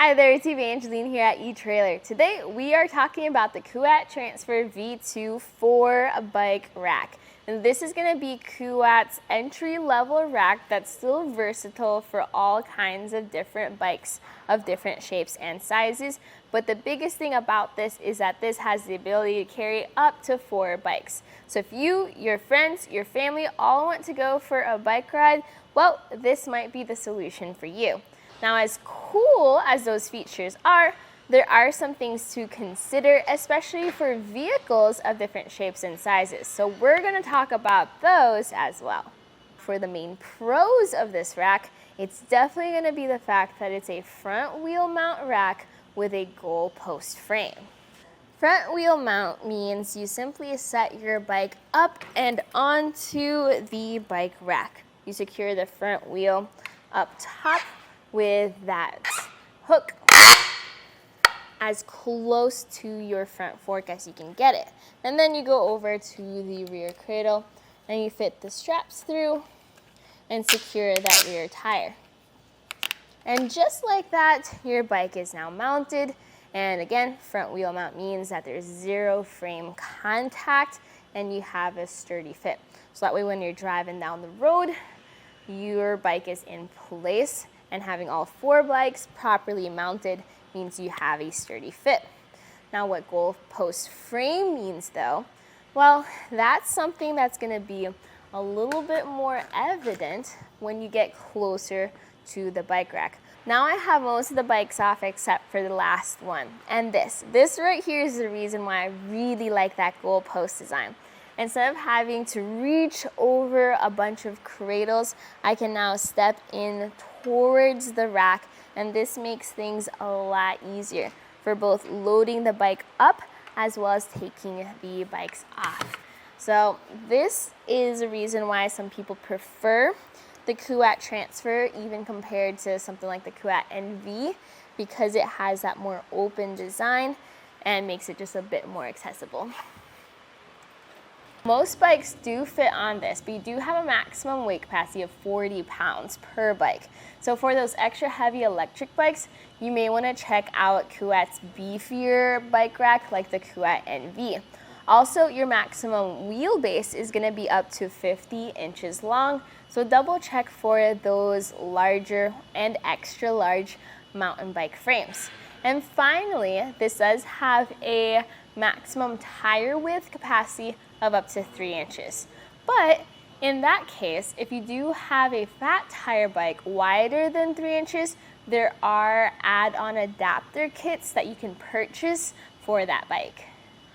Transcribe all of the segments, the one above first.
Hi there, it's Angeline here at etrailer. Today we are talking about the Kuat Transfer V2 4-bike rack. And this is going to be Kuat's entry-level rack that's still versatile for all kinds of different bikes of different shapes and sizes. But the biggest thing about this is that this has the ability to carry up to 4 bikes. So if you, your friends, your family all want to go for a bike ride, well, this might be the solution for you. Now, as cool as those features are, there are some things to consider, especially for vehicles of different shapes and sizes. So we're going to talk about those as well. For the main pros of this rack, it's definitely going to be the fact that it's a front wheel mount rack with a goal post frame. Front wheel mount means you simply set your bike up and onto the bike rack. You secure the front wheel up top with that hook as close to your front fork as you can get it. And then you go over to the rear cradle and you fit the straps through and secure that rear tire. And just like that, your bike is now mounted. And again, front wheel mount means that there's zero frame contact and you have a sturdy fit. So that way when you're driving down the road, your bike is in place. And having all 4 bikes properly mounted means you have a sturdy fit. Now, what goal post frame means though, well, that's something that's going to be a little bit more evident when you get closer to the bike rack. Now I have most of the bikes off except for the last one. And this right here is the reason why I really like that goal post design. Instead of having to reach over a bunch of cradles, I can now step in towards the rack, and this makes things a lot easier for both loading the bike up as well as taking the bikes off. So this is a reason why some people prefer the Kuat Transfer even compared to something like the Kuat NV, because it has that more open design and makes it just a bit more accessible. Most bikes do fit on this, but you do have a maximum weight capacity of 40 pounds per bike. So for those extra heavy electric bikes, you may want to check out Kuat's beefier bike rack like the Kuat NV. Also, your maximum wheelbase is going to be up to 50 inches long, so double check for those larger and extra large mountain bike frames. And finally, this does have a maximum tire width capacity of up to 3 inches. But in that case, if you do have a fat tire bike wider than 3 inches, there are add-on adapter kits that you can purchase for that bike.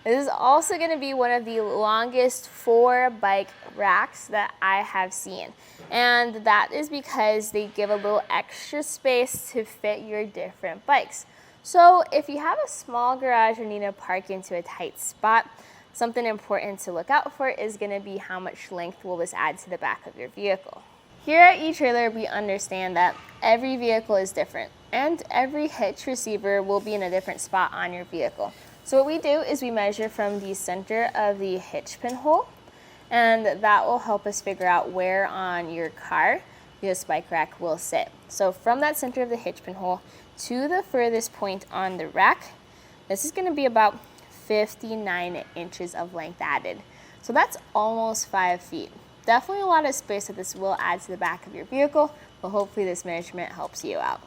This is also going to be one of the longest 4-bike racks that I have seen. And that is because they give a little extra space to fit your different bikes. So if you have a small garage and need to park into a tight spot, something important to look out for is going to be how much length will this add to the back of your vehicle. Here at etrailer, we understand that every vehicle is different and every hitch receiver will be in a different spot on your vehicle. So what we do is we measure from the center of the hitch pin hole, and that will help us figure out where on your car this bike rack will sit. So from that center of the hitch pin hole to the furthest point on the rack, this is going to be about 59 inches of length added. So that's almost 5 feet. Definitely a lot of space that this will add to the back of your vehicle, but hopefully this measurement helps you out.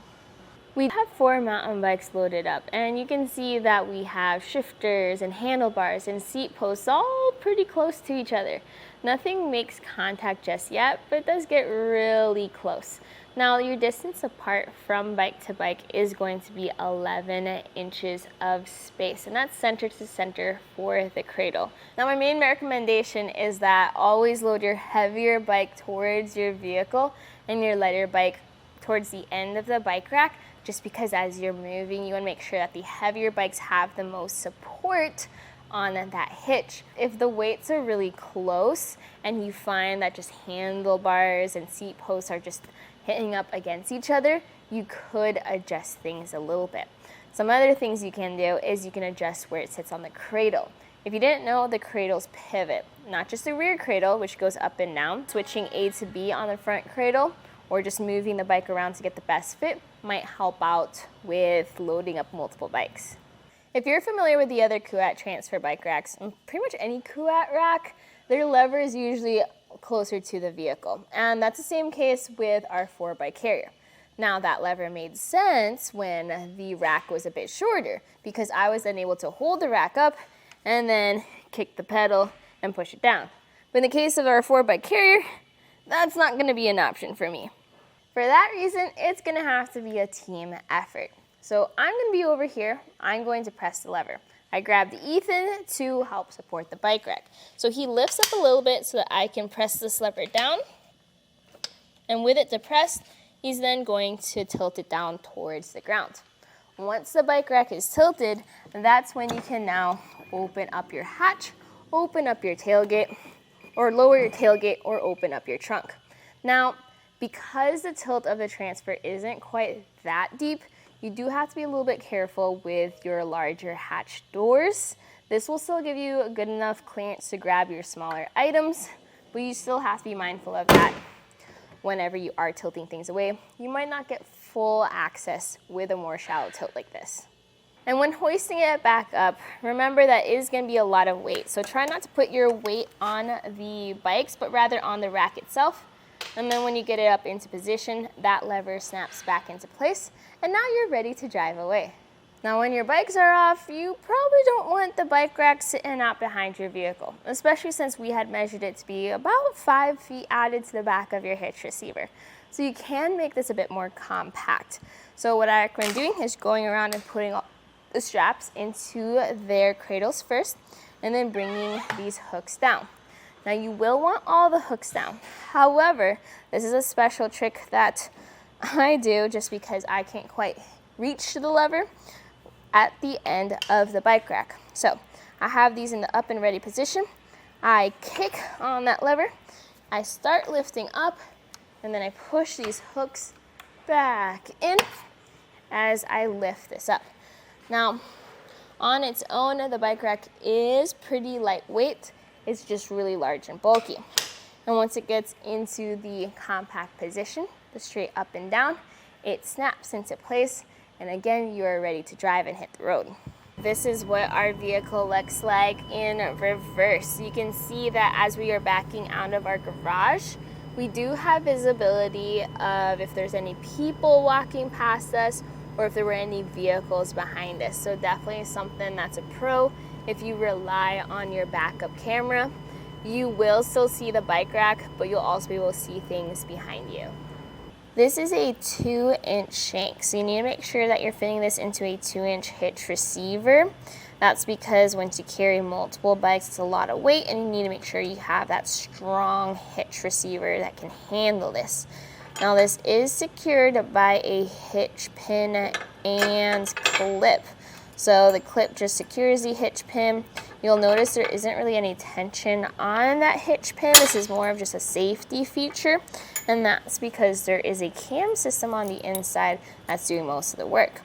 We have 4 mountain bikes loaded up, and you can see that we have shifters and handlebars and seat posts all pretty close to each other. Nothing makes contact just yet, but it does get really close. Now, your distance apart from bike to bike is going to be 11 inches of space, and that's center to center for the cradle. Now, my main recommendation is that always load your heavier bike towards your vehicle and your lighter bike towards the end of the bike rack, just because as you're moving, you want to make sure that the heavier bikes have the most support on that hitch. If the weights are really close and you find that just handlebars and seat posts are just hitting up against each other, you could adjust things a little bit. Some other things you can do is you can adjust where it sits on the cradle. If you didn't know, the cradles pivot, not just the rear cradle, which goes up and down, switching A to B on the front cradle, or just moving the bike around to get the best fit, might help out with loading up multiple bikes. If you're familiar with the other Kuat Transfer bike racks, and pretty much any Kuat rack, their lever is usually closer to the vehicle. And that's the same case with our 4x carrier. Now that lever made sense when the rack was a bit shorter because I was then able to hold the rack up and then kick the pedal and push it down. But in the case of our 4x carrier, that's not going to be an option for me. For that reason, it's going to have to be a team effort. So I'm going to be over here. I'm going to press the lever. I grabbed Ethan to help support the bike rack. So he lifts up a little bit so that I can press this lever down. And with it depressed, he's then going to tilt it down towards the ground. Once the bike rack is tilted, that's when you can now open up your hatch, open up your tailgate, or lower your tailgate, or open up your trunk. Now, because the tilt of the Transfer isn't quite that deep, you do have to be a little bit careful with your larger hatch doors. This will still give you a good enough clearance to grab your smaller items, but you still have to be mindful of that whenever you are tilting things away. You might not get full access with a more shallow tilt like this. And when hoisting it back up, remember that it is going to be a lot of weight. So try not to put your weight on the bikes, but rather on the rack itself. And then when you get it up into position, that lever snaps back into place, and now you're ready to drive away. Now when your bikes are off, you probably don't want the bike rack sitting out behind your vehicle, especially since we had measured it to be about 5 feet added to the back of your hitch receiver. So you can make this a bit more compact. So what I recommend doing is going around and putting all the straps into their cradles first, and then bringing these hooks down. Now you will want all the hooks down. However, this is a special trick that I do just because I can't quite reach to the lever at the end of the bike rack. So I have these in the up and ready position. I kick on that lever, I start lifting up, and then I push these hooks back in as I lift this up. Now, on its own, the bike rack is pretty lightweight. It's just really large and bulky. And once it gets into the compact position, the straight up and down, it snaps into place. And again, you are ready to drive and hit the road. This is what our vehicle looks like in reverse. You can see that as we are backing out of our garage, we do have visibility of if there's any people walking past us or if there were any vehicles behind us. So definitely something that's a pro. If you rely on your backup camera, you will still see the bike rack, but you'll also be able to see things behind you. This is a 2-inch shank, so you need to make sure that you're fitting this into a 2-inch hitch receiver. That's because once you carry multiple bikes, it's a lot of weight, and you need to make sure you have that strong hitch receiver that can handle this. Now this is secured by a hitch pin and clip. So the clip just secures the hitch pin. You'll notice there isn't really any tension on that hitch pin. This is more of just a safety feature, and that's because there is a cam system on the inside that's doing most of the work.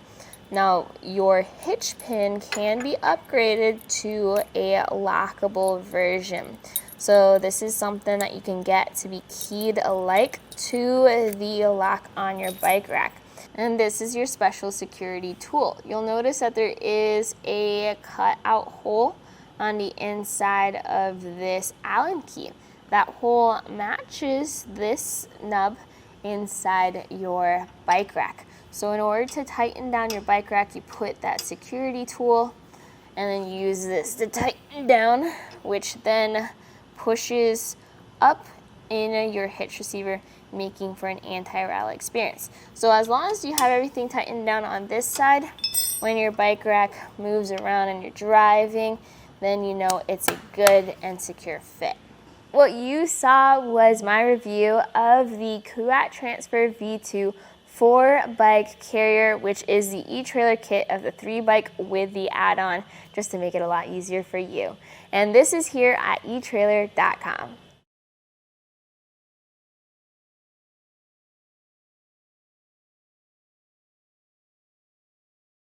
Now, your hitch pin can be upgraded to a lockable version. So this is something that you can get to be keyed alike to the lock on your bike rack. And this is your special security tool. You'll notice that there is a cut out hole on the inside of this Allen key. That hole matches this nub inside your bike rack. So in order to tighten down your bike rack, you put that security tool and then use this to tighten down, which then pushes up in your hitch receiver, making for an anti-rattle experience. So as long as you have everything tightened down on this side, when your bike rack moves around and you're driving, then you know it's a good and secure fit. What you saw was my review of the Kuat Transfer V2 4-bike carrier, which is the etrailer kit of the 3-bike with the add-on, just to make it a lot easier for you. And this is here at etrailer.com.